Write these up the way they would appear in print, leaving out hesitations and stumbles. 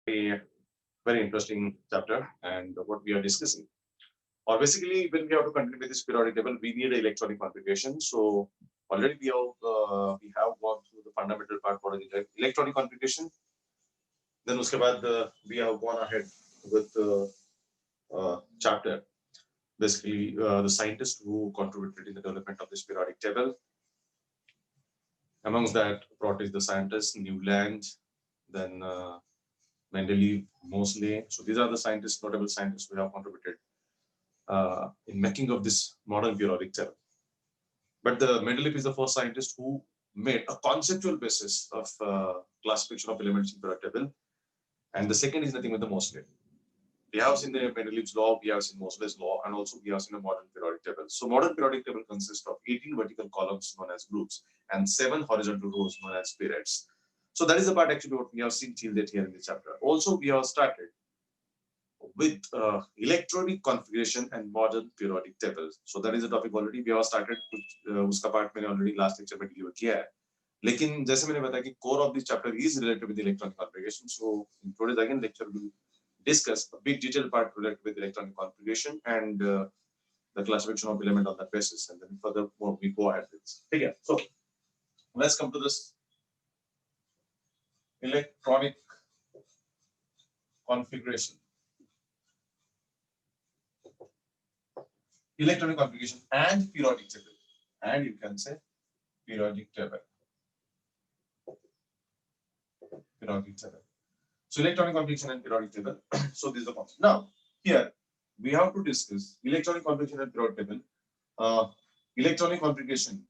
a very interesting chapter and what we are discussing. Or basically, when we have to continue with this periodic table, we need electronic configuration. So already we have gone through the fundamental part for the electronic configuration. Then uske baad, we have gone ahead with the chapter. Basically, the scientists who contributed in the development of this periodic table. Amongst that, Prot is the scientist, Newland, then Mendeleev, Moseley. So these are the scientists, notable scientists who have contributed in making of this modern periodic table. But the Mendeleev is the first scientist who made a conceptual basis of classification of elements in periodic table. And the second is nothing but the Moseley. We have seen the Mendeleev's law, we have seen Moseley's law, and also we have seen a modern periodic table. So modern periodic table consists of 18 vertical columns known as groups and 7 horizontal rows known as periods. So that is the part actually what we have seen till that here in the chapter. Also, we have started with electronic configuration and modern periodic tables. So that is the topic already we have started. उसका part मैंने already last lecture में deliver किया है. लेकिन जैसे मैंने बताया कि core of this chapter is related with electronic configuration. So in today's again lecture we will discuss a big detailed part related with electronic configuration and the classification of element on that basis, and then furthermore we go ahead with this. Okay, so let's come to this electronic configuration. Electronic configuration and periodic table, and you can say periodic table. Periodic table. So electronic configuration and periodic table. So this is the concept. Now here we have to discuss electronic configuration and periodic table. Electronic configuration.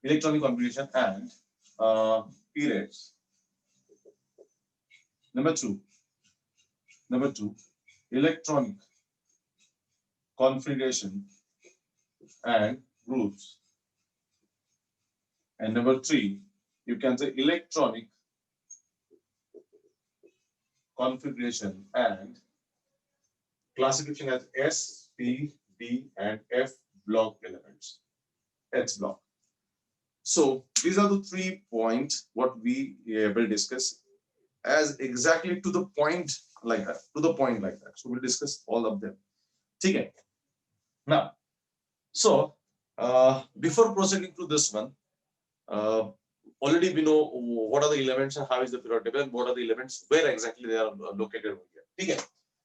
Electronic configuration and periods. Number two, electronic configuration and groups. And number three, you can say electronic configuration and classification as S, P, D, and F block elements. H block. So these are the 3 points what we will discuss as exactly to the point like that. So we'll discuss all of them. Okay. Now, so before proceeding to this one, already we know what are the elements and how is the periodic table and what are the elements, where exactly they are located over here. Okay.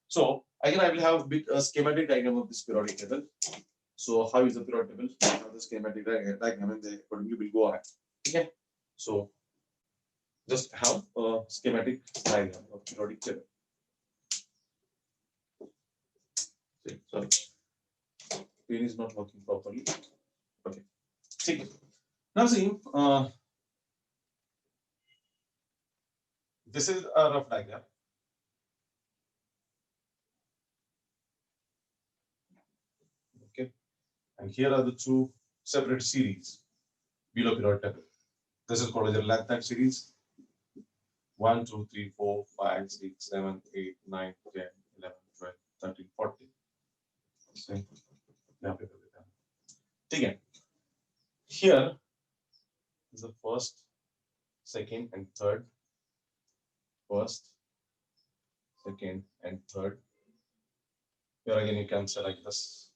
So again, I will have a bit schematic diagram of this periodic table. So how is the periodic table? How the schematic diagram and then accordingly will go ahead. Okay. So just have a schematic diagram of periodic table. Sorry, pen is not working properly. Okay. Now see, this is a rough diagram. Okay, and here are the 2 separate series below periodic table. This is called as the length series. 1, 2, 3, 4, 5, 6, 7, 8, 9, 10, 11, 12, 13, 14. Okay. Here is the first, second, and third. First, second, and third. Here again you can say like this.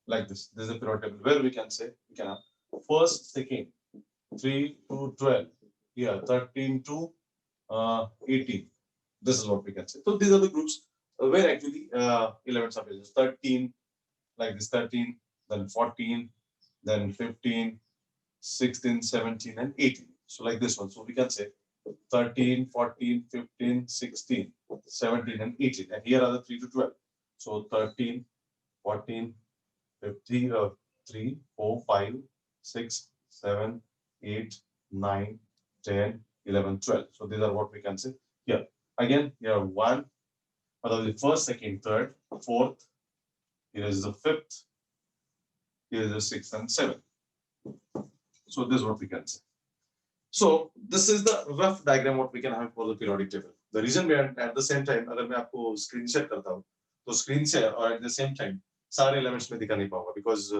Like this. This is the periodic table where we can say we can have first, second, 3 to 12. Here 13 to 18. This is what we can say. So these are the groups where actually elements are present. 13, like this 13, then 14, then 15, 16, 17, and 18. So like this one. So we can say 13, 14, 15, 16, 17, and 18. And here are the 3 to 12. So 13, 14, 15, 3, 4, 5, 6, 7, 8, 9, 10, 11, 12. So these are what we can say here. Again, here 1, the first, second, third, fourth. Here is the fifth. Here is the sixth and seventh. So this is what we can say. So this is the rough diagram what we can have for the periodic table. The reason behind at the same time, अगर मैं आपको screen share करता हूँ, तो screen share और at the same time सारे elements में दिखा नहीं पाऊंगा because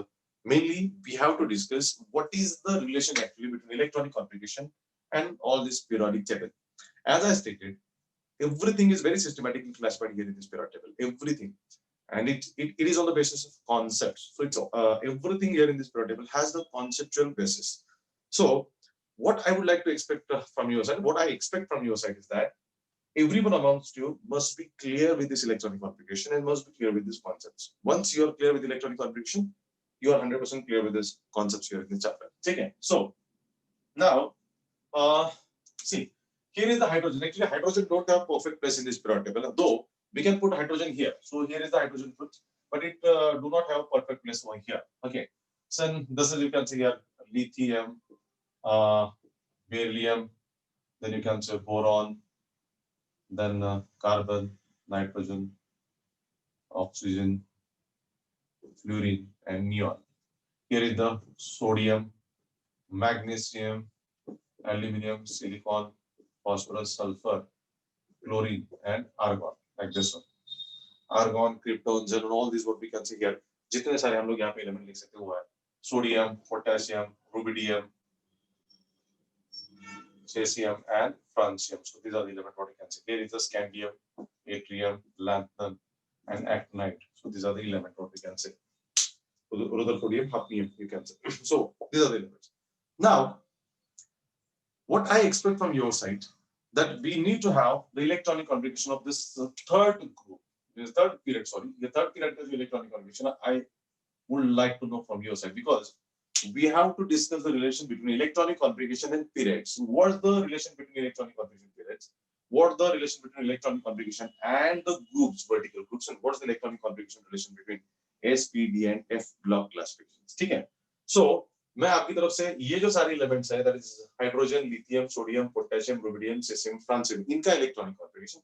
mainly we have to discuss what is the relation actually between electronic configuration and all this periodic table. As I stated, everything is very systematically classified here in this periodic table. Everything, and it is on the basis of concepts. So it's everything here in this periodic table has the conceptual basis. So what I would like to expect from your side, what I expect from your side is that everyone amongst you must be clear with this electronic configuration and must be clear with these concepts. Once you are clear with electronic configuration, you are 100% clear with this concepts here in this chapter. Okay. So now, see, here is the hydrogen. Actually, hydrogen don't have perfect place in this periodic table, though we can put hydrogen here. So here is the hydrogen put, but it do not have perfect place over here. Okay. So this is, you can see here lithium, beryllium, then you can say boron, then carbon, nitrogen, oxygen, fluorine, and neon. Here is the sodium, magnesium, aluminum, silicon, phosphorus, sulfur, chlorine, and argon, like this one. Argon, krypton, xenon, all these what we can see here. जितने सारे हम लोग यहाँ पे element लिख सकते हुआ है. Sodium, potassium, rubidium, cesium, and francium. So these are the elements what you can see. Here is the scandium, yttrium, lanthanum, and actinide. So these are the elements what we can say. Rutherfordium, hafnium, you can say. So these are the elements. Now, what I expect from your side that we need to have the electronic configuration of this third group, the third period. Sorry, the third period is electronic configuration. I would like to know from your side because we have to discuss the relation between electronic configuration and periods. What's the relation between electronic configuration and periods? What's the relation between electronic configuration and the groups, vertical groups, and what's the electronic configuration relation between S, P, D, and F block classifications? ठीक है? So मैं आपकी तरफ से ये जो सारे elements है, that is hydrogen, lithium, sodium, potassium, rubidium, caesium, francium, इनका इलेक्ट्रॉनिक कॉन्फ़िगरेशन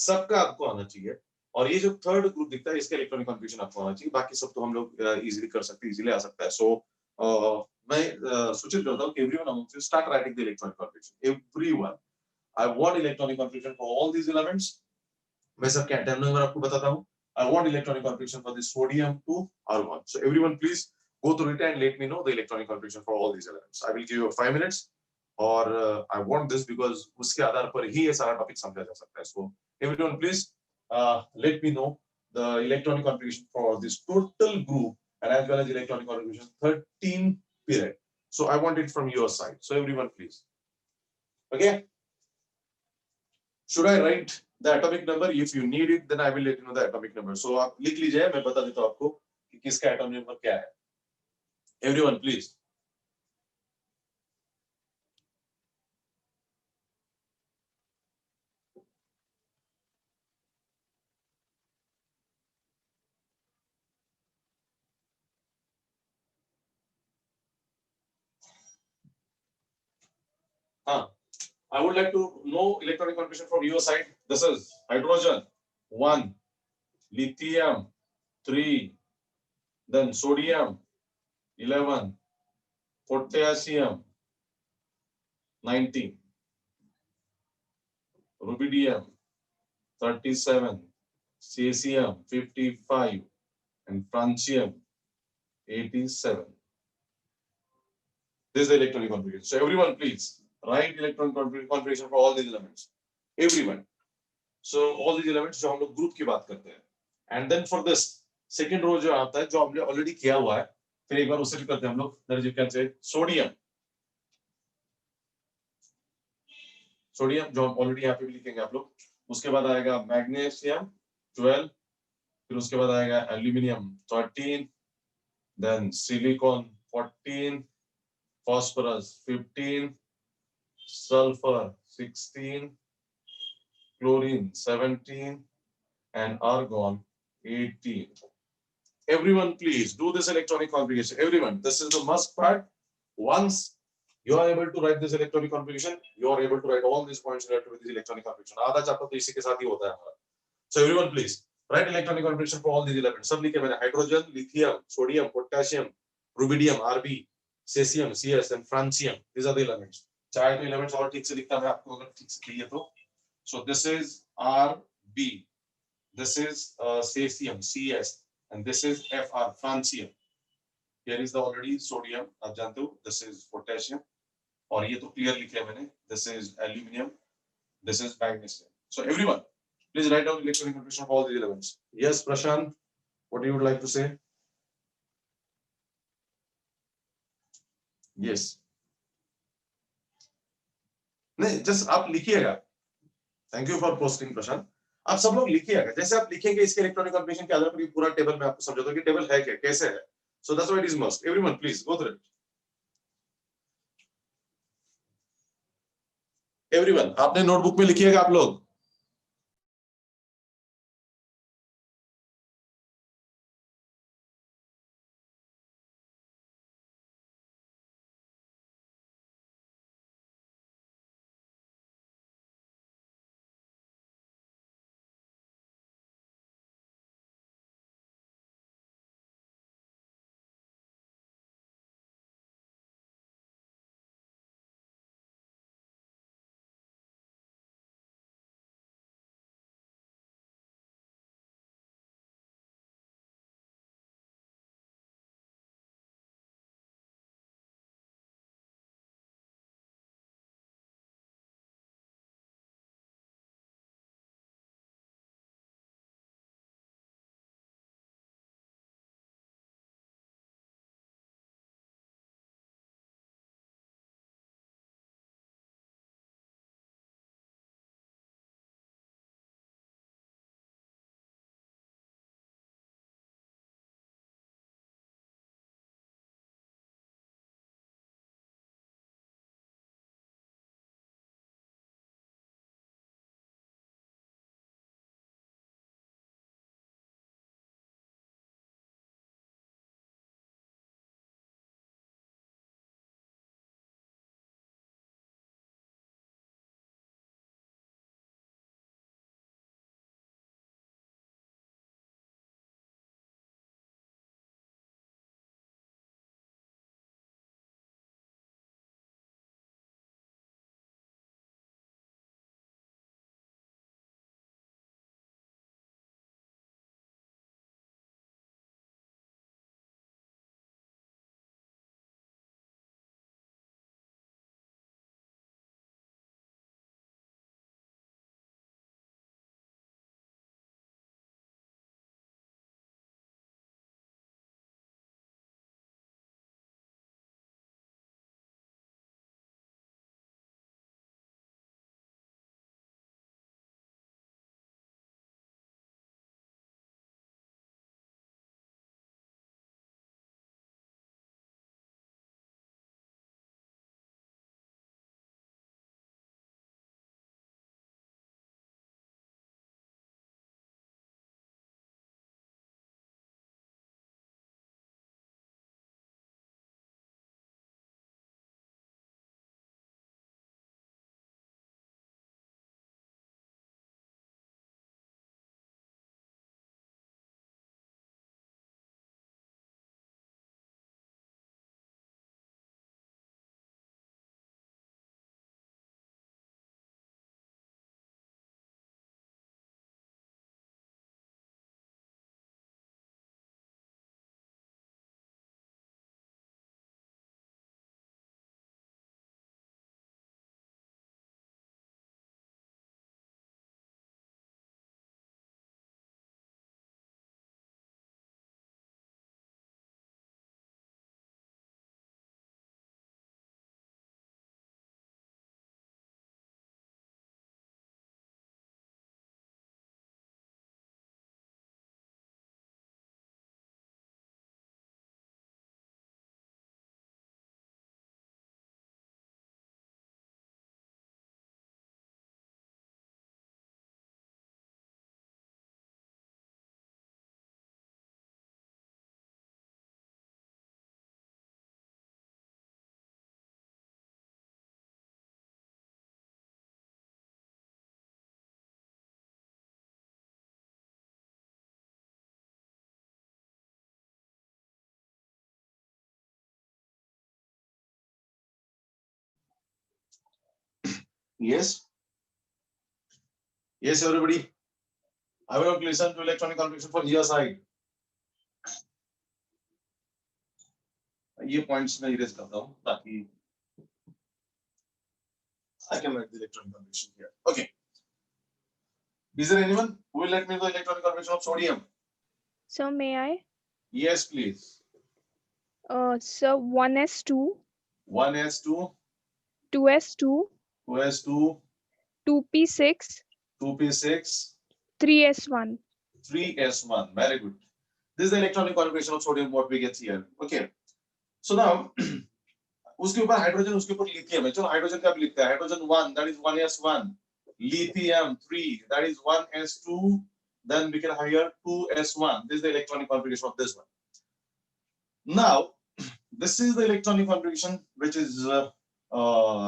सबका आपको आना चाहिए. और ये जो थर्ड ग्रुप दिखता है इसका इलेक्ट्रॉनिक कॉन्फ़िगरेशन आपको आना चाहिए. बाकी सब तो हम लोग इजीली कर सकते हैं, इजीली आ सकता है. सो मैं सूचित करता हूँ कि everyone among you start writing the electronic configuration. Everyone, I want electronic configuration for all these elements. मैं सबके atom number आपको बताता हूँ. I want electronic configuration for the sodium to argon. So everyone please go through it and let me know the electronic configuration for all these elements. I will give you 5 minutes. और I want this because उसके आधार पर ही ये सारा topic समझा जा सकता है. So everyone please let me know the electronic configuration for this total group and as well as electronic configuration 13 period. So I want it from your side. So everyone please. Okay. Should I write the atomic number? If you need it, then I will let you know the atomic number. So आप लिख लीजिए, मैं बता देता हूँ आपको कि किसका atomic number क्या है. Everyone, please. I would like to know electronic configuration from your side. This is hydrogen 1, lithium 3, then sodium 11, potassium 19, rubidium 37, cesium 55, and francium 87. This is the electronic configuration. So everyone, please write electronic configuration for all these elements. Everyone. So all these elements जो हम लोग group की बात करते हैं. And then for this second row जो आता है जो हमने ऑलरेडी किया हुआ है, फिर एक बार उसे भी करते हैं हम लोग. That is you can say sodium. Sodium जो हम ऑलरेडी यहाँ पे भी लिखेंगे आप लोग. उसके बाद आएगा मैग्नीशियम 12, फिर उसके बाद आएगा aluminium 13, then silicon 14, phosphorus 15, sulfur 16, chlorine 17, and argon 18. Everyone, please do this electronic configuration. Everyone, this is the must part. Once you are able to write this electronic configuration, you are able to write all these points related with this electronic configuration. आधा chapter तो इसी के साथ ही होता है हमारा. So everyone, please write electronic configuration for all these elements. सब लिखे मैंने hydrogen, lithium, sodium, potassium, rubidium, Rb, cesium, Cs, and francium. These are the elements. चाहे तो elements और ठीक से लिखता है आपको अगर ठीक से चाहिए तो. So this is Rb. This is cesium, Cs, and this is Fr, francium. Here is the already sodium, आप जानते हो, this is potassium, और ये तो clear लिखा है मैंने, this is aluminium, this is magnesium. So everyone, please write down electronic configuration of all these elements. Yes, Prashant, what you would like to say? Yes. नहीं, just आप लिखिएगा. Thank you for posting, प्रशांत. आप सब लोग लिखिएगा. जैसे आप लिखेंगे इसके इलेक्ट्रॉनिक कॉन्फ़िगरेशन के आधार पर ये पूरा टेबल मैं आपको समझाता हूं कि टेबल है क्या, कैसे है. So that's why it is must. Everyone, please go through it. Everyone, आपने नोटबुक में लिखिएगा आप लोग. Yes. Yes, everybody. I will not listen to electronic configuration for ER side. ये पॉइंट्स में इरेज करता हूं ताकि I can write the electronic configuration here. Okay. Is there anyone who will let me know the electronic configuration of sodium? So may I? Yes, please. So 1s2, 1s2, 2s2, 2s2, 2p6, 2p6, 3s1. 3s1. Very good. This is the electronic configuration of sodium, what we get here. Okay. So now, उसके ऊपर hydrogen, उसके ऊपर lithium है. चलो hydrogen का भी लिखते हैं. Hydrogen 1, that is 1s1. Lithium 3, that is 1s2. Then we can have here 2s1. This is the electronic configuration of this one. Now, this is the electronic configuration which is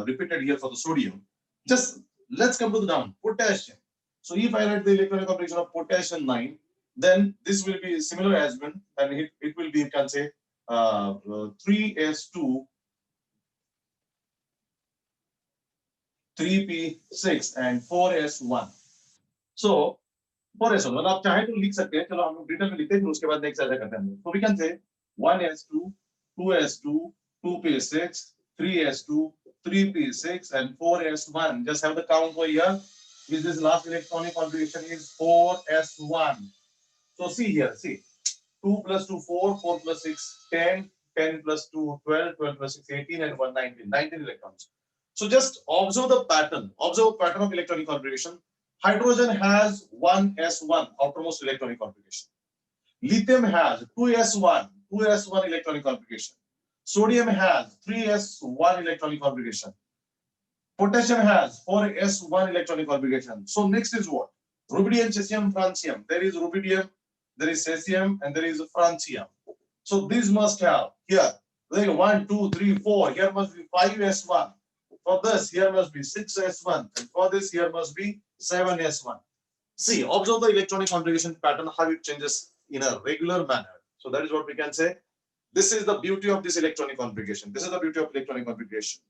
repeated here for the sodium. Just let's come to the down. Potassium. So if I write the electronic configuration of potassium 9, then this will be similar as well, and it will be, you can say, 3s2, 3p6 and 4s1. So 4s1, मतलब आप चाहे तो लिख सकते हैं. चलो हम लोग डिटेल में लिखते हैं, फिर उसके बाद नेक्स्ट ऐसा करते हैं. So we can say 1s2, 2s2, 2p6, 3s2, 3p6 and 4s1. Just have the count for here. Is this last electronic configuration is 4s1. So see here, see 2 plus 2 4, 4 plus 6 10, 10 plus 2 12, 12 plus 6 18 and 1 19, 19 electrons. So just observe the pattern. Observe pattern of electronic configuration. Hydrogen has 1s1 outermost electronic configuration. Lithium has 2s1, 2s1 electronic configuration. Sodium has 3s1 electronic configuration. Potassium has 4s1 electronic configuration. So next is what? Rubidium, cesium, francium. There is rubidium, there is cesium, and there is francium. So these must have here, like 1, 2, 3, 4. Here must be 5s1. For this, here must be 6s1. And for this, here must be 7s1. See, observe the electronic configuration pattern, how it changes in a regular manner. So that is what we can say. This is the beauty of this electronic configuration. This is the beauty of electronic configuration.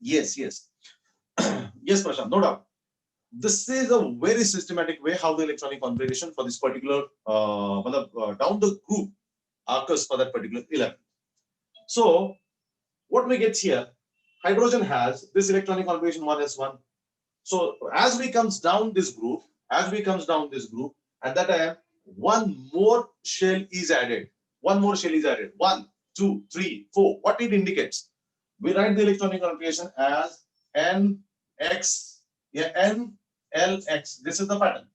Yes, yes. Yes, Prashant, no doubt. This is a very systematic way how the electronic configuration for this particular down the group occurs for that particular element. So what we get here, hydrogen has this electronic configuration 1s1. So as we comes down this group, at that time, one more shell is added. One more shell is added. 1, 2, 3, 4. What it indicates? We write the electronic configuration as NX. Yeah, NLX. This is the pattern.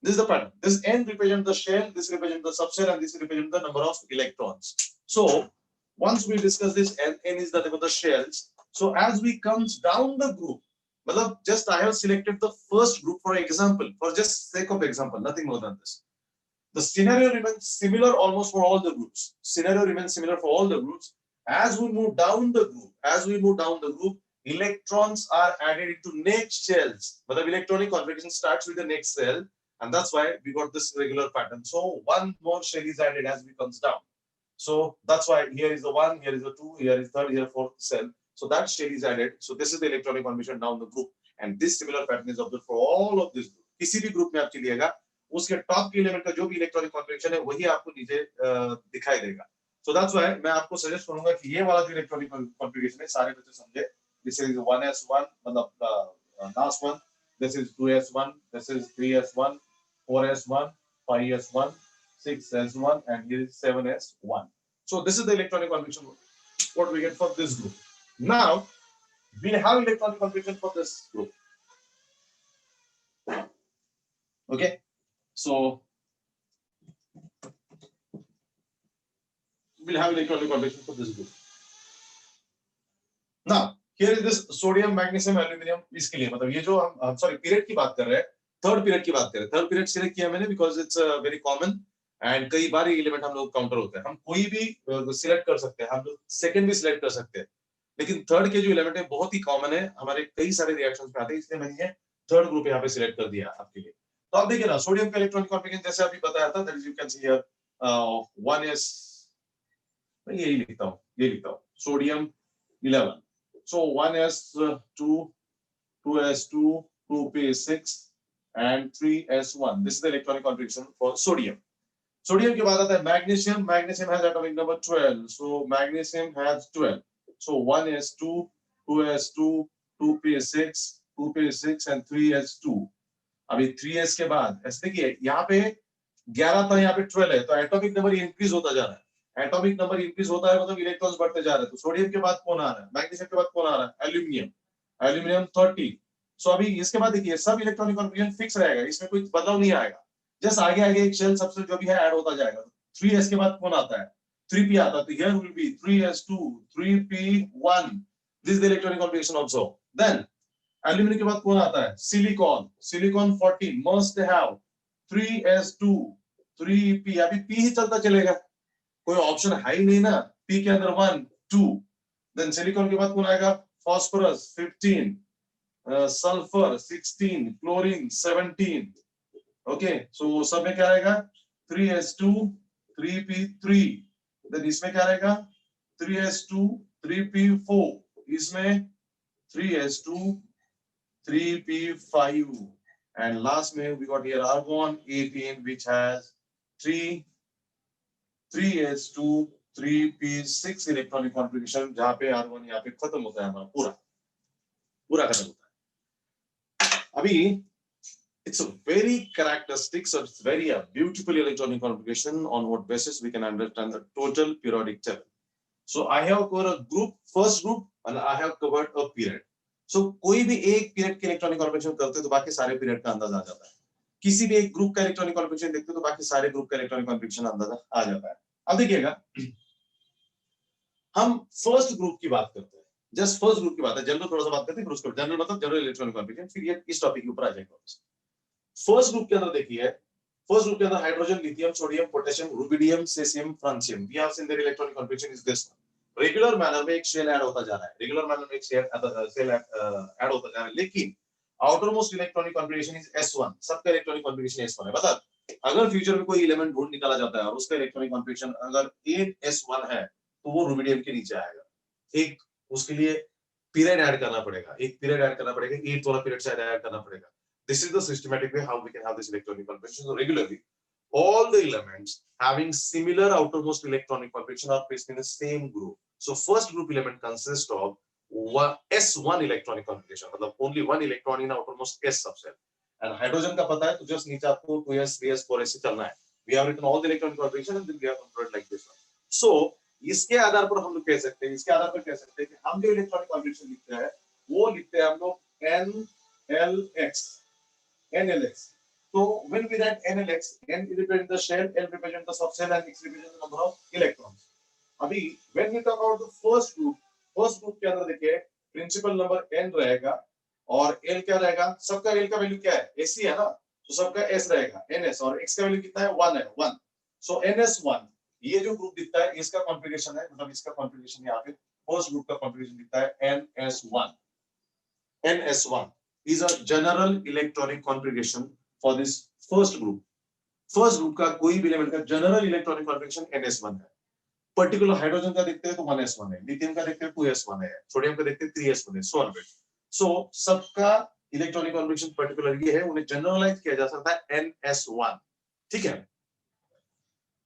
This is the pattern. This N represents the shell, this represents the subshell, and this represents the number of electrons. So once we discuss this, N is the number of the shells. So as we comes down the group, just I have selected the first group for example, for just sake of example, nothing more than this. The scenario remains similar almost for all the groups. Scenario remains similar for all the groups. As we move down the group, electrons are added into next shells. But the electronic configuration starts with the next cell, and that's why we got this regular pattern. So one more shell is added as we comes down. So that's why here is the 1, here is the 2, here is third, here fourth cell. So that shell is added. So this is the electronic configuration down the group, and this similar pattern is observed for all of this group. किसी भी group में आप चलिएगा, उसके top के element का जो भी इलेक्ट्रॉनिक कॉन्फ़िगरेशन है वही आपको नीचे दिखाई देगा. So that's why मैं आपको सजेस्ट करूंगा कि ये वाला जो इलेक्ट्रॉनिक कॉन्फ़िगरेशन है सारे बच्चे समझे. This is 1s1, मतलब last one. This is 2s1, this is 3s1, 4s1, 5s1, 6s1, and here is 7s1. So this is the electronic configuration what we get for this group. Now we have electronic configuration for this group. Okay, so we'll have electronic configuration for this group. Now here is this sodium, magnesium, aluminium. इसके लिए मतलब ये जो हम sorry period की बात कर रहे हैं, थर्ड पीरियड की बात कर रहे हैं. थर्ड पीरियड सिलेक्ट किया मैंने because it's very common and कई बार ये एलिमेंट हम लोग काउंटर होते हैं. हम कोई भी सिलेक्ट कर सकते हैं, हम लोग सेकंड भी सिलेक्ट कर सकते हैं, लेकिन थर्ड के जो एलिमेंट है बहुत ही कॉमन है, हमारे कई सारे रिएक्शंस में आते हैं, इसलिए मैंने ये थर्ड ग्रुप यहाँ पे सिलेक्ट कर दिया आपके लिए. तो आप देखिए ना सोडियम का इलेक्ट्रॉनिक कॉन्फ़िगरेशन जैसे अभी बताया था, that is you can see here 1s, मैं यही लिखता हूँ sodium 11. So 1s2, 2s2, 2p6 and 3s1. This is the electronic configuration for sodium. Sodium के बाद आता है magnesium. Magnesium has atomic number 12. So magnesium has 12. So 1s2, 2s2, 2p6, 2p6 and 3s2. अभी 3s के बाद ऐसे देखिए यहाँ पे 11 था, यहाँ पे 12 है, तो एटॉमिक नंबर इंक्रीज होता जा रहा है. एटॉमिक नंबर इंक्रीज होता है मतलब इलेक्ट्रॉन्स बढ़ते जा रहे हैं. तो सोडियम के बाद कौन आ रहा है? मैग्नीशियम के बाद कौन आ रहा है? एल्यूमिनियम. एल्यूमिनियम 30. सो अभी इसके बाद देखिए सब इलेक्ट्रॉनिक कॉन्फ़िगरेशन फिक्स रहेगा, इसमें कोई बदलाव नहीं आएगा. जस्ट आगे आगे एक शेल सबसे जो भी है ऐड होता जाएगा. 3s के बाद कौन आता है? 3p आता है. तो here will be 3s2, 3p1. This is the electronic configuration also. Then aluminium के बाद कौन आता है? Silicon. Silicon 40 must have 3s2, 3p. अभी p ही चलता चलेगा, कोई ऑप्शन है ही नहीं ना. p के अंदर 1, 2. देन सिलिकॉन के बाद कौन आएगा? Phosphorus 15, sulphur 16, chlorine 17. ओके, सो सब में क्या रहेगा? 3s2, 3p3. देन इसमें क्या रहेगा? 3s2, 3p4. इसमें 3s2, 3p5. And last में we got here argon 18 which has 3s2, 3p6 electronic configuration, जहां पे argon यहाँ पे खत्म होता है, हमारा पूरा पूरा खत्म होता है. अभी it's a very characteristic, so it's very a beautiful electronic configuration on what basis we can understand the total periodic table. So I have covered a group, first group, and I have covered a period. So कोई भी एक period के electronic configuration करते हैं तो बाकी सारे period का अंदाजा आ जाता है. किसी भी एक ग्रुप का इलेक्ट्रॉनिक कॉन्फ़िगरेशन देखते हैं तो बाकी सारे ग्रुप का इलेक्ट्रॉनिक कॉन्फ़िगरेशन अंदाजा आ जाता है. अब देखिएगा, हम फर्स्ट ग्रुप की बात करते हैं. जस्ट फर्स्ट ग्रुप की बात है, जनरल थोड़ा सा बात करते हैं, फिर उसके जनरल मतलब जनरल इलेक्ट्रॉनिक कॉन्फ़िगरेशन, फिर ये इस टॉपिक के ऊपर आ जाएगा. फर्स्ट ग्रुप के अंदर देखिए, फर्स्ट ग्रुप के अंदर hydrogen, lithium, sodium, potassium, rubidium, caesium, francium. We have seen their electronic configuration is this. Regular manner में एक शेल ऐड होता जा रहा है, रेगुलर मैनर में एक शेल ऐड होता जा रहा है, लेकिन outer most electronic configuration is S1. सबका इलेक्ट्रॉनिक कॉन्फ़िगरेशन S1 है. बता, अगर फ्यूचर में कोई एलिमेंट ढूंढ निकाला जाता है और उसका इलेक्ट्रॉनिक कॉन्फ़िगरेशन अगर 8s1 है तो वो रुबिडियम के नीचे आएगा. एक उसके लिए पीरियड ऐड करना पड़ेगा, एक पीरियड ऐड करना पड़ेगा, 8 वाला पीरियड शायद ऐड करना पड़ेगा. This is the systematic way how we can have this electronic configuration. So regularly, all the elements having similar outermost electronic configuration are placed in the same group. So first group element consists of S1 electronic configuration, मतलब only one electron in outermost S subset. And hydrogen का पता है तो just नीचे आपको 2s, 3s, 4s से चलना है. We have written all the electronic configuration and then we have converted like this one. So इसके आधार पर हम लोग कह सकते हैं, इसके आधार पर कह सकते हैं कि हम जो इलेक्ट्रॉनिक कॉन्फ़िगरेशन लिखते हैं वो लिखते हैं हम लोग NLX. NLX. So when we write NLX, N represents the shell, L represents the subshell, and X represents the number of electrons. अभी when we talk about the first group के अंदर देखिए प्रिंसिपल नंबर N रहेगा और L क्या रहेगा? सबका L का वैल्यू क्या है? AC है ना, तो सबका S रहेगा NS, और X का वैल्यू कितना है? 1 है, 1. So NS1 ये जो ग्रुप दिखता है इसका कॉन्फ़िगरेशन है, मतलब इसका कॉन्फ़िगरेशन यहाँ पे फर्स्ट ग्रुप का कॉन्फ़िगरेशन दिखता है NS1. NS1 is a general electronic configuration for this first group. First group का कोई भी एलिमेंट का जनरल इलेक्ट्रॉनिक कॉन्फ़िगरेशन NS1 है. पर्टिकुलर हाइड्रोजन का देखते हैं तो 1s1 है, लिथियम का देखते हैं 2s1 है, सोडियम का देखते हैं 3s1 है, सो ऑन. सो सबका इलेक्ट्रॉनिक कॉन्फ़िगरेशन पर्टिकुलर ये है, उन्हें जनरलाइज किया जा सकता है NS1. ठीक है.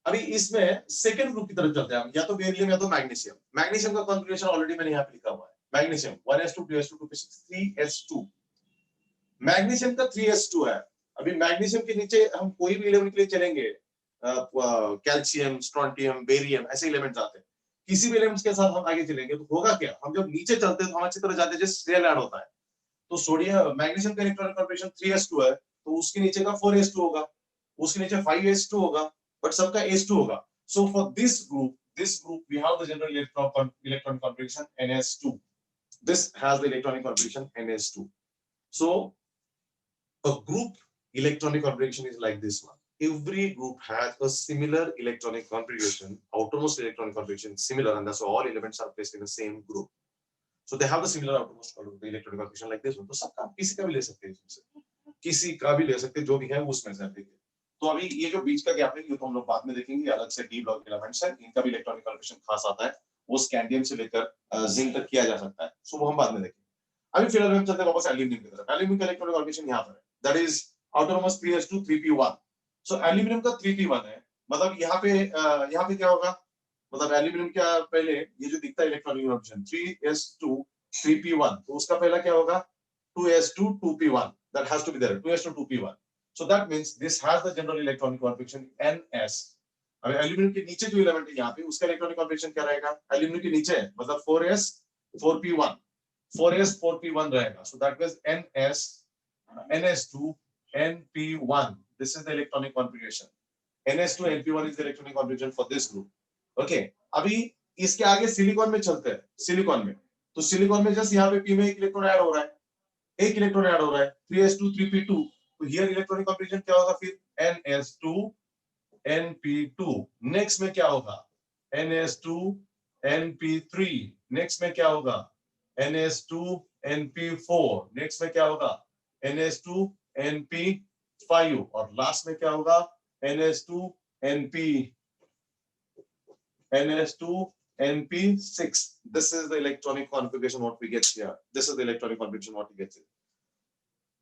अभी इसमें सेकंड ग्रुप की तरफ चलते हैं हम, या तो बेरिलियम या तो मैग्नीशियम. मैग्नीशियम का कॉन्फ़िगरेशन ऑलरेडी मैंने यहाँ पे लिखा हुआ है. Magnesium 1s2, 2s2, 2p6, 3s2. Magnesium का 3s2 है. अभी मैग्नीशियम के नीचे हम कोई भी एलिमेंट के लिए चलेंगे, कैल्शियम, स्ट्रोंटियम, बेरियम, ऐसे एलिमेंट्स आते हैं. किसी भी एलिमेंट्स के साथ हम आगे चलेंगे तो होगा क्या? हम जब नीचे चलते हैं तो हम अच्छी तरह जाते हैं जस्ट शेल ऐड होता है. तो सोडियम मैग्नीशियम का इलेक्ट्रॉनिक कॉन्फ़िगरेशन 3s2 है, तो उसके नीचे का 4s2 होगा, उसके नीचे 5s2 होगा, बट सबका s2 होगा. So for this group we have the general electron configuration NS2. This has the electronic configuration NS2. So a group electronic configuration is like this one. Every group has a similar electronic configuration, outermost electronic configuration similar, and that's why all elements are placed in the same group. So they have the similar outermost electronic configuration like this one. तो सबका किसी का भी ले सकते हैं, इसमें किसी का भी ले सकते हैं, जो भी है उसमें से देखिए. तो अभी ये जो बीच का गैप है ये तो हम लोग बाद में देखेंगे, अलग से डी ब्लॉक एलिमेंट्स है, इनका भी इलेक्ट्रॉनिक कॉन्फ़िगरेशन खास आता है, वो स्कैंडियम से लेकर जिंक तक किया जा सकता है. सो वो हम बाद में देखेंगे. अभी फिलहाल हम चलते हैं वापस एल्यूमिनियम की तरफ. एल्यूमिनियम का इलेक्ट्रॉनिक कॉन्फ़िगरेशन यहाँ पर है, that is outermost 3s2, 3p1. So aluminium का 3p1 है, मतलब यहाँ पे क्या होगा, मतलब एल्यूमिनियम क्या पहले ये जो दिखता है इलेक्ट्रॉनिक कॉन्फ़िगरेशन 3s2 3p1, तो उसका पहला क्या होगा 2s2 2p1, that has to be there 2s2 2p1. So that means this has the general electronic configuration ns. अब एल्यूमिनियम के नीचे जो एलिमेंट है यहाँ पे उसका इलेक्ट्रॉनिक कॉन्फ़िगरेशन क्या रहेगा, एल्यूमिनियम के नीचे है मतलब 4s 4p1 4s 4p1 रहेगा. So that means ns2 np1, this is the electronic configuration. ns2 np1 is the electronic configuration for this group. Okay, अभी इसके आगे सिलिकॉन में चलते हैं. सिलिकॉन में तो सिलिकॉन में जस्ट यहाँ पे p में एक इलेक्ट्रॉन ऐड हो रहा है, एक इलेक्ट्रॉन ऐड हो रहा है 3s2 3p2. तो हियर इलेक्ट्रॉनिक कॉन्फ़िगरेशन क्या होगा फिर ns2 np2. नेक्स्ट में क्या होगा ns2 np3. नेक्स्ट में क्या होगा ns2 np4. नेक्स्ट में क्या होगा ns2 np5. और लास्ट में क्या होगा ns2 np6. This is the electronic configuration what we get here. This is the electronic configuration what we get here.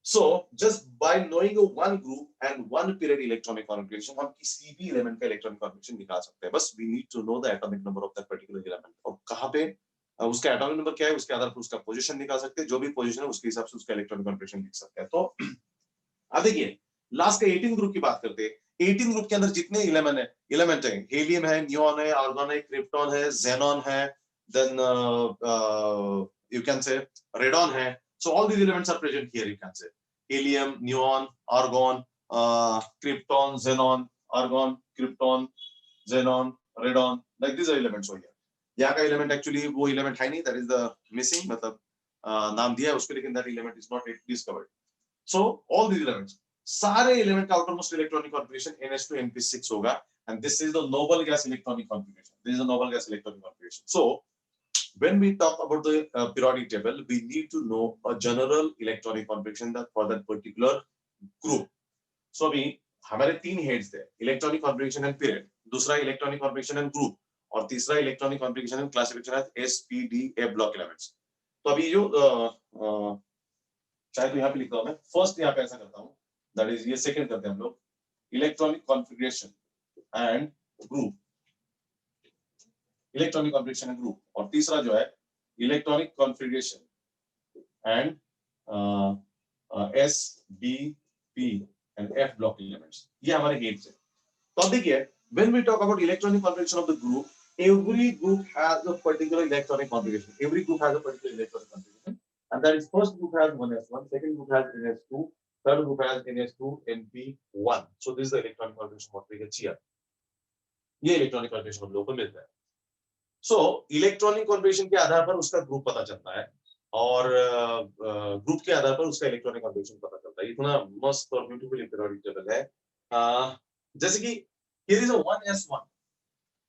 So just by knowing a one group and one period electronic configuration, हम किसी भी element का electronic configuration निकाल सकते हैं. बस we need to know the atomic number of that particular element. और कहाँ पे उसका atomic number क्या है, उसके आधार पर उसका position निकाल सकते हैं. जो भी position है उसके हिसाब से उसका electronic configuration लिख सकते हैं. तो अब देखिए लास्ट का 18 ग्रुप की बात करते हैं. 18 ग्रुप के अंदर जितने एलिमेंट है, हीलियम है, नियॉन है, आर्गॉन है, क्रिप्टॉन है, जेनॉन है, then you can say radon है. So all these elements are present here. You can say helium, neon, argon, krypton, xenon, argon, krypton, xenon, radon. Like these are elements over here. यहाँ का element actually वो element है नहीं. That is the missing. मतलब नाम दिया है उसको लेकिन that element is not yet discovered. So all these elements, सारे element का outermost electronic configuration ns2 np6 होगा. And this is the noble gas electronic configuration. This is the noble gas electronic configuration. So when we talk about the periodic table, we need to know a general electronic configuration that for that particular group. So अभी हमारे तीन heads थे, electronic configuration and period, दूसरा electronic configuration and group, और तीसरा electronic configuration and classification as S, P, D, A block elements. तो अभी जो चाहे तो यहाँ पे लिखता हूँ मैं, first यहाँ पे ऐसा करता हूँ, that is ये second करते हैं हम लोग, electronic configuration and group. Electronic configuration and group, और तीसरा जो है electronic configuration and s d p and f block elements. ये हमारे हेड्स है. तो अब देखिए when we talk about electronic configuration of the group, every group has a particular electronic configuration. Every group has a particular electronic configuration, and that is first group has 1s1, second group has ns2, third group has ns2 np1. So this is the electronic configuration what we get here. ये electronic configuration हम लोगों को मिलता है. So electronic configuration के आधार पर उसका group पता चलता है और ग्रुप के आधार पर उसका इलेक्ट्रॉनिक कॉन्फ़िगरेशन पता चलता है. इतना मस्त और ब्यूटीफुल पीरियोडिक टेबल है. जैसे कि हियर इज अ 1s1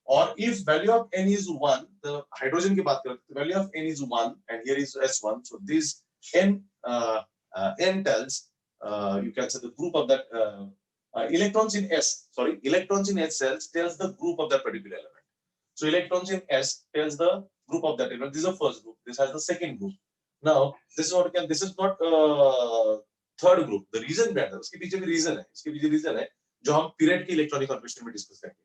और if value of n is 1, the hydrogen की बात करें तो value of n is 1 and here is s1. So this n tells you can say the group of that electrons in s cells tells the group of that particular element. So electrons in S tells the group of that element. This is the first group. This has the second group. Now this is what can. This is not third group. The reason behind that, उसके पीछे भी reason है. इसके पीछे reason है जो हम period की electronic configuration में discuss करेंगे.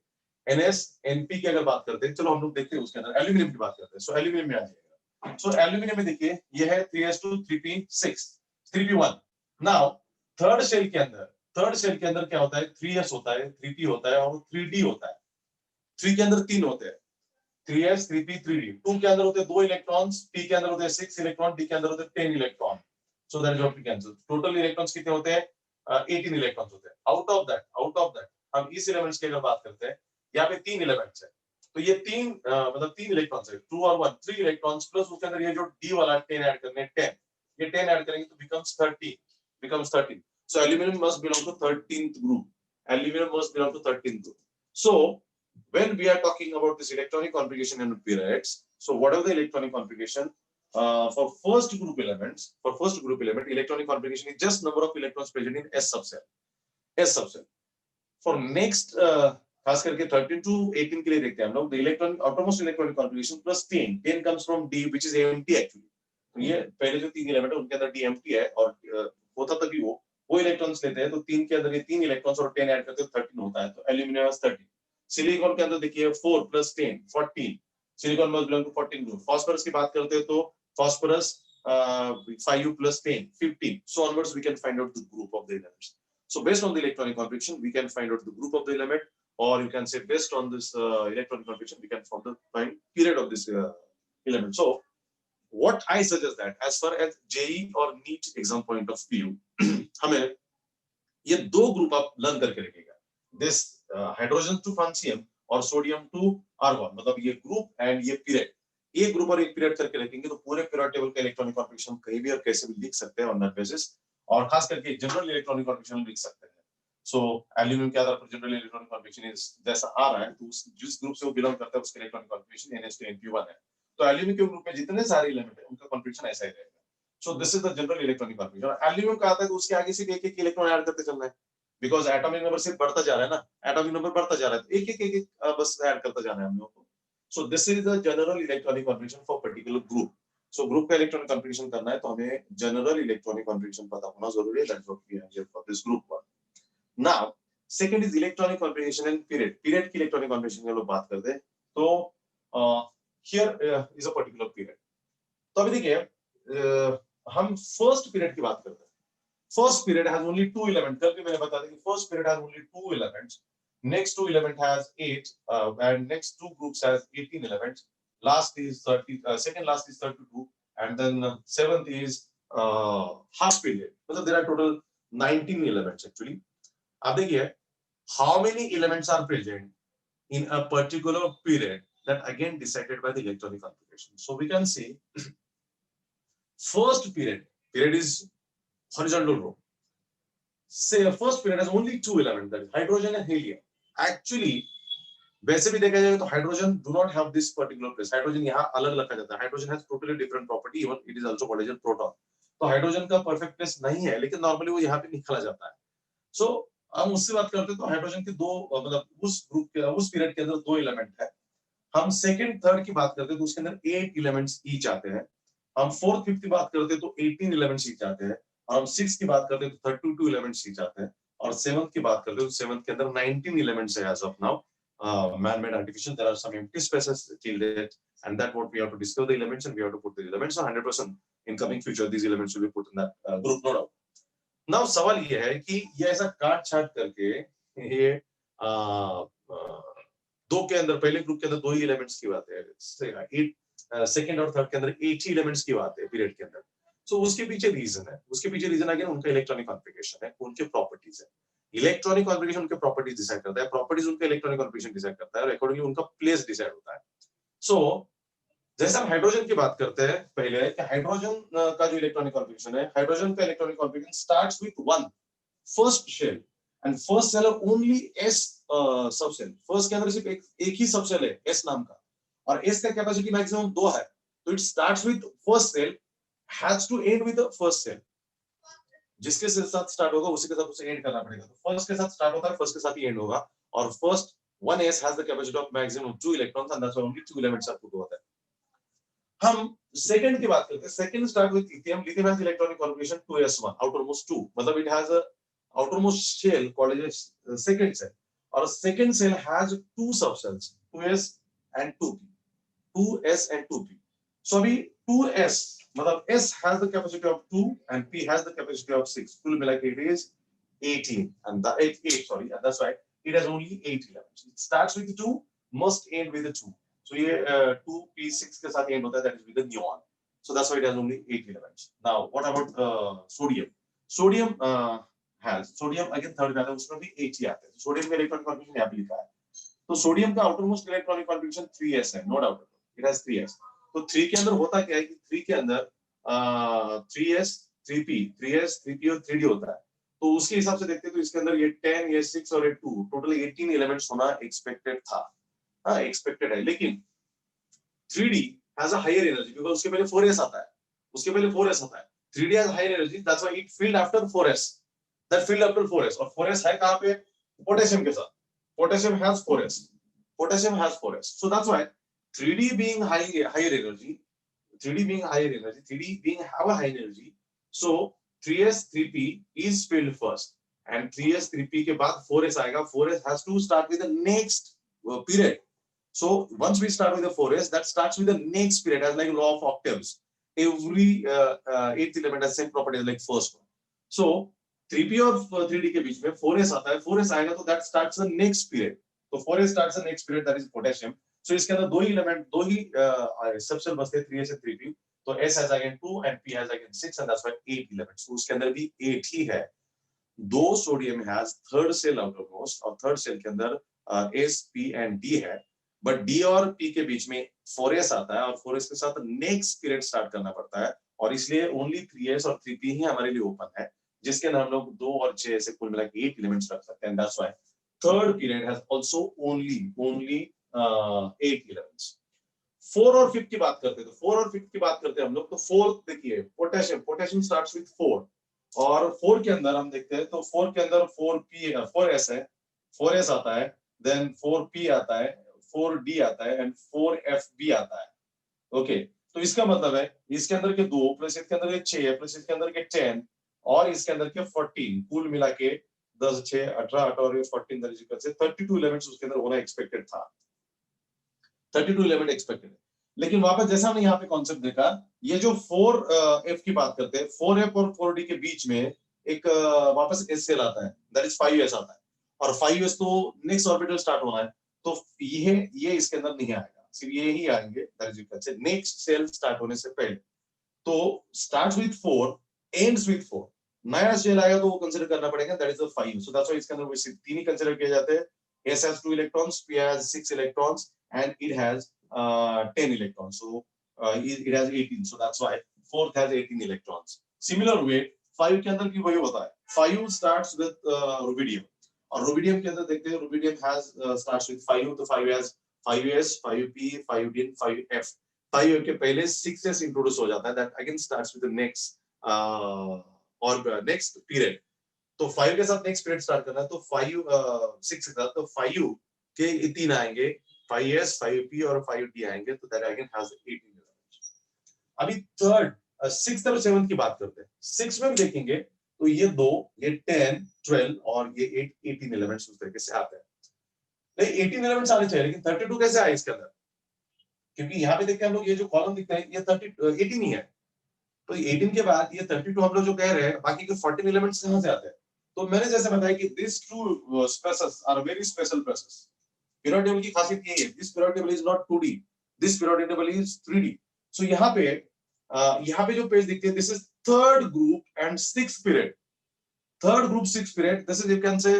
NS, NP की अगर बात करते हैं, चलो हम लोग देखते हैं उसके अंदर एल्यूमिनियम की बात करते हैं. So एल्यूमिनियम में आ जाएगा. So एल्यूमिनियम में देखिए ये है 3s2 3p6 3p1. Now third shell के अंदर क्या होता है, 3s होता है, 3p होता है और 3d होता है. 3 के अंदर 3 होते हैं, 3s 3p 3d. 2 के अंदर होते हैं 2 इलेक्ट्रॉन्स, p के अंदर होते हैं 6 इलेक्ट्रॉन, d के अंदर होते हैं 10 electron. So that is what we can say total electrons कितने होते हैं, 18 इलेक्ट्रॉन्स होते हैं. आउट ऑफ दैट हम इस एलिमेंट्स की अगर बात करते हैं, यहाँ पे 3 एलिमेंट्स है. तो ये 3 मतलब 3 इलेक्ट्रॉन्स है, 2 और 1 3 इलेक्ट्रॉन्स प्लस उसके अंदर ये जो d वाला 10 ऐड करने 10, ये 10 ऐड करेंगे तो becomes 13. So aluminum must belong to 13th group. Aluminum must belong to 13th group. So when we are talking about this electronic configuration and periods, so whatever the electronic configuration for first group element, electronic configuration is just number of electrons present in s subcell. For next खास करके 13 to 18 के लिए देखते हैं हम लोग, the electronic outermost electronic configuration plus 10 comes from D which is empty actually. तो ये पहले जो 3 एलिमेंट है उनके अंदर D empty है और होता तभी वो इलेक्ट्रॉन्स लेते हैं. तो 3 के अंदर ये 3 इलेक्ट्रॉन्स और 10 ऐड करते हैं 13 होता है. तो एल्यूमिनियम 13. सिलिकॉन के अंदर देखिए 4 + 10 14, silicon must belong to 14 group. Phosphorus की बात करते हैं तो phosphorus 5 + 10 15, so onwards we can find out the group of the elements. So based on the electronic configuration we can find out the group of the element, or you can say based on this electronic configuration we can find period of this element. So what I suggest that as far as JEE or NEET exam point of view हमें ये दो group आप learn करके रखिएगा, this hydrogen to francium और sodium two argon, मतलब ये group and ये पीरियड, एक ग्रुप और एक पीरियड करके रखेंगे तो पूरे पीरियड टेबल का इलेक्ट्रॉनिक कॉन्फिगरेशन कहीं भी और कैसे भी लिख सकते हैं ऑन दैट बेसिस, और खास करके जनरल इलेक्ट्रॉनिक कॉन्फिगरेशन लिख सकते हैं। सो एल्यूमिनियम के आधार पर जनरल इलेक्ट्रॉनिक कॉन्फिगरेशन इज जैसा आ रहा है, तो जिस ग्रुप से वो बिलोंग करता है उसका इलेक्ट्रॉनिक कॉन्फिगरेशन NH2 NP1 है, तो एल्यूमिनियम के ग्रुप में जितने सारे एलिमेंट है उनका कॉन्फिगरेशन ऐसा ही रहेगा। So this is the general electronic configuration. Aluminium का आता है तो उसके आगे से एक एक इलेक्ट्रॉन ऐड करते चलना है, बिकॉज एटॉमिक नंबर सिर्फ बढ़ता जा रहा है ना, एटॉमिक नंबर बढ़ता जा रहा है, तो एक बस ऐड करता जाना है हम लोगों को। So this is the general electronic configuration for particular group. So group का इलेक्ट्रॉनिक कॉन्फिगरेशन करना है तो हमें जनरल इलेक्ट्रॉनिक कॉन्फिगरेशन पता होना जरूरी है, that's what we have here for this group one. Now second is electronic configuration and period. Period की इलेक्ट्रॉनिक कॉन्फिगरेशन की लोग बात करते हैं तो here is a particular period. तो अभी देखिए हम फर्स्ट पीरियड की बात करते हैं। First period has only 2 elements. कल भी मैंने बताया कि first period has only 2 elements. Next 2 element has 8, and next 2 groups has 18 elements. Last is 30. Second last is 32, and then seventh is half period. मतलब there are total 19 elements actually. अब देखिए how many elements are present in a particular period that again decided by the electronic configuration. So we can see first period. Period is horizontal row. Say first period has only 2 elements, that is hydrogen and helium. Actually वैसे भी देखा जाए तो hydrogen do not have this particular place. Hydrogen यहाँ अलग रखा जाता है। Hydrogen has totally different property, even it is also called as a proton. तो हाइड्रोजन का परफेक्ट प्लेस नहीं है, लेकिन नॉर्मली वो यहाँ पे निकला जाता है। सो हम उससे बात करते हैं तो हाइड्रोजन के दो मतलब उस ग्रुप के उस पीरियड के अंदर 2 एलिमेंट है। हम सेकंड थर्ड की बात करते हैं तो उसके अंदर 8 एलिमेंट्स ईच आते हैं। हम फोर्थ फिफ्थ की बात करते हैं तो 18 एलिमेंट्स ईच आते हैं, और हम सिक्स की बात करते हैं तो 32 एलिमेंट्स ईच आते हैं, और सेवंथ की बात करते हैं तो सेवंथ के अंदर 19 एलिमेंट्स है as of now. Man-made artificial, there are some empty spaces till date, and that what we have to discover the elements and we have to put the elements. So 100% in coming future these elements will be put in that group, no doubt. Now सवाल ये है कि ये ऐसा काट छाट करके ये दो के अंदर पहले ग्रुप के अंदर 2 ही एलिमेंट्स की बात है, सेकंड और थर्ड के अंदर 8 ही एलिमेंट्स की बात है पीरियड के अंदर। सो उसके पीछे रीजन है, उसके पीछे रीजन अगेन उनका इलेक्ट्रॉनिक कॉन्फिगरेशन है, उनके प्रॉपर्टीज है। इलेक्ट्रॉनिक कॉन्फिगरेशन उनके प्रॉपर्टीज डिसाइड करता है, प्रॉपर्टीज उनका इलेक्ट्रॉनिक कॉन्फिगरेशन डिसाइड करता है, और अकॉर्डिंगली उनका प्लेस डिसाइड होता है। सो जैसे हम हाइड्रोजन की बात करते हैं पहले कि हाइड्रोजन का जो इलेक्ट्रॉनिक कॉन्फिगरेशन है, हाइड्रोजन का electronic configuration starts with one first shell, and first shell only s subshell. First के अंदर सिर्फ एक ही सबसेल है एस नाम का, और एस का कैपेसिटी मैक्सिमम 2 है, तो it starts with first shell, has two and with the first shell. जिसके साथ स्टार्ट होगा उसी के साथ उसे एंड करना पड़ेगा। तो फर्स्ट के साथ स्टार्ट होता है, फर्स्ट के साथ ही एंड होगा, और first 1s has the capacity of maximum 2 electrons, and that's why only 2 elements are put over there. हम सेकंड की बात करते हैं। Second start with lithium. Lithium has electronic configuration 2s1, outermost 2, मतलब it has a outermost shell called as second cell, और second cell has 2 subcells, 2s and 2p, 2s and 2p. So अभी 2s मतलब s has the capacity of 2 and p has the capacity of 6, कुल मिला के it is 18, and the 8 sorry, and that's why it has only 8 elements. It starts with 2, must end with 2. So ये 2p6 के साथ end होता है, that is with the neon. So that's why it has only 8 elements. Now what about sodium? Sodium sodium again third में आता है, उसमें भी 8 ही आते हैं। सोडियम का इलेक्ट्रॉनिक कॉन्फिगरेशन यहाँ पे लिखा है, तो सोडियम का आउटरमोस्ट इलेक्ट्रॉनिक कॉन्फिगरेशन 3s है, no doubt, it has 3s। तो 3 के अंदर होता क्या है कि 3 के अंदर 3s 3p 3s 3p और 3d होता है, तो उसके हिसाब से देखते हैं तो इसके अंदर ये 10 ये 6 और ये 2 टोटल 18 एलिमेंट्स होना एक्सपेक्टेड था। हाँ एक्सपेक्टेड है, लेकिन 3d has a higher energy because उसके पहले 4s आता है, उसके पहले 4s आता है। 3d has higher energy, that's why it filled after 4s, that filled after 4s, और 4s है कहां पे? पोटेशियम के साथ। Potassium has 4s, potassium has 4s, so that's why 3d being higher energy, 3d being higher energy, 3d being have a high energy, so 3s 3p is filled first, and 3s 3p के बाद 4s आएगा। 4s has to start with the next period. So once we start with the 4s, that starts with the next period as like law of octaves. Every eighth element has same property as like first one. So 3p और 3d के बीच में 4s आता है, 4s आएगा तो that starts the next period. तो 4s starts the next period, that is potassium. So इसके अंदर दो ही element, दो ही सबसेल बचते हैं 3s and 3p. तो s has again 2 and p has again 6 and that's why 8 elements. तो उसके अंदर भी 8 ही है. दो sodium has third shell outermost और थर्ड सेल के अंदर एस पी एंड डी है, बट डी और पी के बीच में 4s आता है और 4s के साथ नेक्स्ट पीरियड स्टार्ट करना पड़ता है और इसलिए ओनली 3s और 3p ही हमारे लिए ओपन है, जिसके अंदर हम लोग 2 और 6 से कुल मिला के 8 एलिमेंट्स रख सकते हैं. That's why third period has also only 8 elements. 4 और 5 की बात करते हैं तो 4 और 5 की बात करते हैं हम लोग. तो 4 देखिए पोटेशियम स्टार्ट्स विद 4 और 4 के अंदर हम देखते हैं तो 4 के अंदर 4p 4s है, 4s आता है, देन 4p आता है, 4d आता है एंड 4fb आता है. ओके, तो इसका मतलब है इसके अंदर के 2 प्लस इसके अंदर के 6 प्लस इसके अंदर के 10 और इसके अंदर के 14 कुल मिला के 10 6 18 और 14 तरीके से 32 एलिमेंट्स उसके अंदर होना एक्सपेक्टेड था. 32 एलिमेंट एक्सपेक्टेड है. लेकिन वापस जैसा हमने यहाँ पे कॉन्सेप्ट देखा, ये जो 4f की बात करते हैं, 4f और 4d के बीच में एक वापस s सेल आता है, दैट इज 5s आता है और 5s तो नेक्स्ट ऑर्बिटल स्टार्ट होना है, तो ये इसके अंदर नहीं आएगा, सिर्फ ये ही आएंगे, दैट इज इक्वल से नेक्स्ट सेल स्टार्ट होने से पहले. तो स्टार्ट्स विद 4 एंड्स विद 4, नया सेल आएगा तो वो कंसीडर करना पड़ेगा, that is the 5. So that's why इसके अंदर वो सिर्फ 3 ही कंसीडर किए जाते हैं. s has 2 electrons, p has 6 electrons and it has 10 electrons. So it has 18. So that's why fourth has 18 electrons. Similar way, 5 के अंदर भी वही होता है. 5 starts with rubidium. और rubidium के अंदर देखते हैं rubidium has starts with 5. तो 5 has 5s, 5p, 5d, 5f. 5 के पहले 6s इंट्रोड्यूस हो जाता है. That again starts with the next or next period. तो 5 के साथ नेक्स्ट पीरियड स्टार्ट करना है तो 5 6 के साथ तो 5 के 3 आएंगे, 5s 5p और 5d आएंगे, तो दैट अगेन हैज 18 एलिमेंट्स. अभी थर्ड 6th और 7th की बात करते हैं. 6 में देखेंगे तो ये 2 ये 10 12 और ये 18 एलिमेंट्स उस तरीके से आते हैं. नहीं 18 एलिमेंट्स आने चाहिए, लेकिन 32 कैसे आए इसके अंदर, क्योंकि यहाँ पे देखते हैं हम लोग ये जो कॉलम दिखता है ये 18 ही है. तो 18 के बाद ये 32 हम लोग जो कह रहे हैं, बाकी के 14 एलिमेंट्स कहां से आते हैं. तो मैंने जैसे बताया कि this two spaces are very special process. Period table की खासियत ये है, this period table is not 2D, this period table is 3D. So यहाँ पे जो पेज दिखते हैं, this is third group and sixth period. Third group sixth period, this is you can say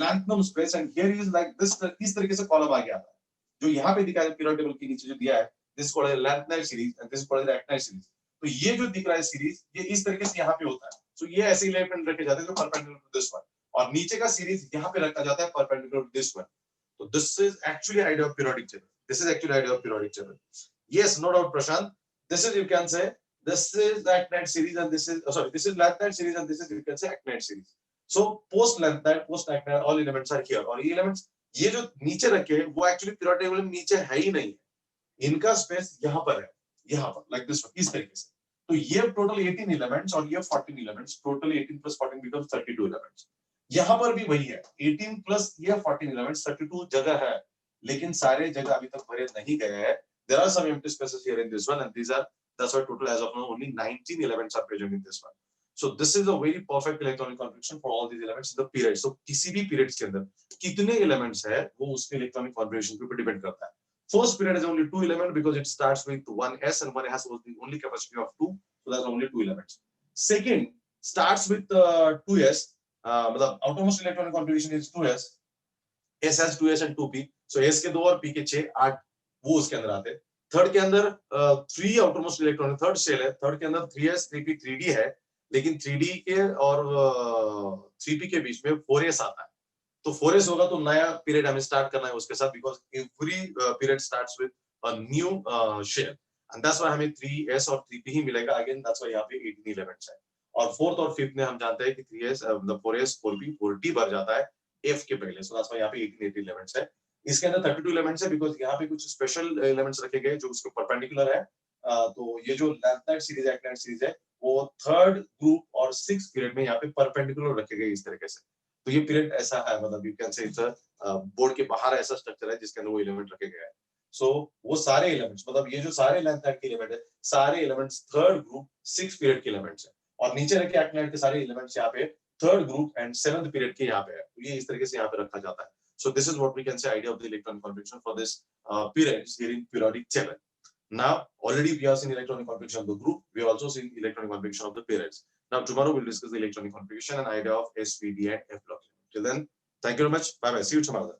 lanthanum space and here is like this. इस तरीके से column आ गया था जो यहाँ पे दिखाया है पीरियड टेबल के नीचे जो दिया है. This called as lanthanide series and this called as actinide series. तो ये जो दिख रहा है सीरीज, ये इस तरीके से यहाँ पे होता है. तो ये ऐसे एलिमेंट रखे जाते हैं जो परपेंडिकुलर टू दिस वन, और नीचे का सीरीज यहाँ पे रखा जाता है परपेंडिकुलर टू दिस वन. तो this is actually idea of periodic table. This is actually idea of periodic table. Yes, no doubt Prashant. This is you can say this is the actinide series and this is this is lanthanide series and this is you can say actinide series. So post lanthanide, post actinide, all elements are here. और ये elements ये जो नीचे रखे हैं वो actually periodic table में नीचे है ही नहीं है, इनका स्पेस यहाँ पर है, यहाँ पर लाइक दिस इस तरीके से. तो ये टोटल 18 एलिमेंट्स और ये 14 elements, total 18 plus 14 becomes 32 elements. यहाँ पर भी वही है, 18 प्लस ये 14 एलिमेंट्स, 32 जगह है, लेकिन सारे जगह अभी तक भरे नहीं गए हैं. There are some empty spaces here in this one and these are, that's why total as of now only 19 elements are present in this one. So this is a very perfect electronic configuration for all these elements in the period. So किसी भी periods के अंदर कितने elements है वो उसके electronic configuration पे depend करता है. First period is only 2 elements because it starts with 1s and 1 has only capacity of 2, so that's only 2 elements. Second starts with 2s, मतलब outermost electronic configuration is 2s. S has 2s and 2p, so s के 2 और p के 6 8 वो उसके अंदर आते हैं. Third के अंदर 3 आउटरमोस्ट इलेक्ट्रॉन, थर्ड शेल है, थर्ड के अंदर 3s 3p 3d है, लेकिन 3d के और 3p के बीच में 4s आता है. तो 4s होगा तो नया पीरियड हमें स्टार्ट करना है उसके साथ, because every period starts with a new shell and that's why हमें 3s और 3p ही मिलेगा. अगेन दैट्स व्हाई यहाँ पे 18 एलिमेंट्स है. और फोर्थ और फिफ्थ में हम जानते हैं कि 3s मतलब 4s 4p 4d भर जाता है f के पहले, सो दैट्स व्हाई यहाँ पे 18 एलिमेंट्स है. इसके अंदर 32 एलिमेंट्स है बिकॉज़ यहाँ पे कुछ स्पेशल एलिमेंट्स रखे गए जो उसके परपेंडिकुलर है. तो ये जो लैंथनाइट सीरीज एक्टिनाइट सीरीज है वो थर्ड ग्रुप और सिक्स्थ पीरियड में यहाँ पे परपेंडिकुलर रखे गए इस तरीके से. तो ये पीरियड ऐसा है, मतलब यू कैन से इट्स अ बोर्ड के बाहर ऐसा स्ट्रक्चर है जिसके अंदर वो एलिमेंट रखे गए हैं. सो वो सारे एलिमेंट्स, मतलब ये जो सारे लेंथ लाइन के एलिमेंट है, सारे एलिमेंट्स थर्ड ग्रुप 6 पीरियड के एलिमेंट्स है. और नीचे रखे एक्टिनाइड के सारे एलिमेंट्स यहाँ पे third group and 7th period के यहाँ पे है. ये इस तरीके से यहाँ पे रखा जाता है. So this is what we can say idea of the electronic configuration for this periods here in periodic table. Now already we have seen electronic configuration of the group. We have also seen electronic configuration of the periods. Now tomorrow we'll discuss the electronic configuration and idea of SVD and F block. Till then, thank you very much. Bye bye. See you tomorrow.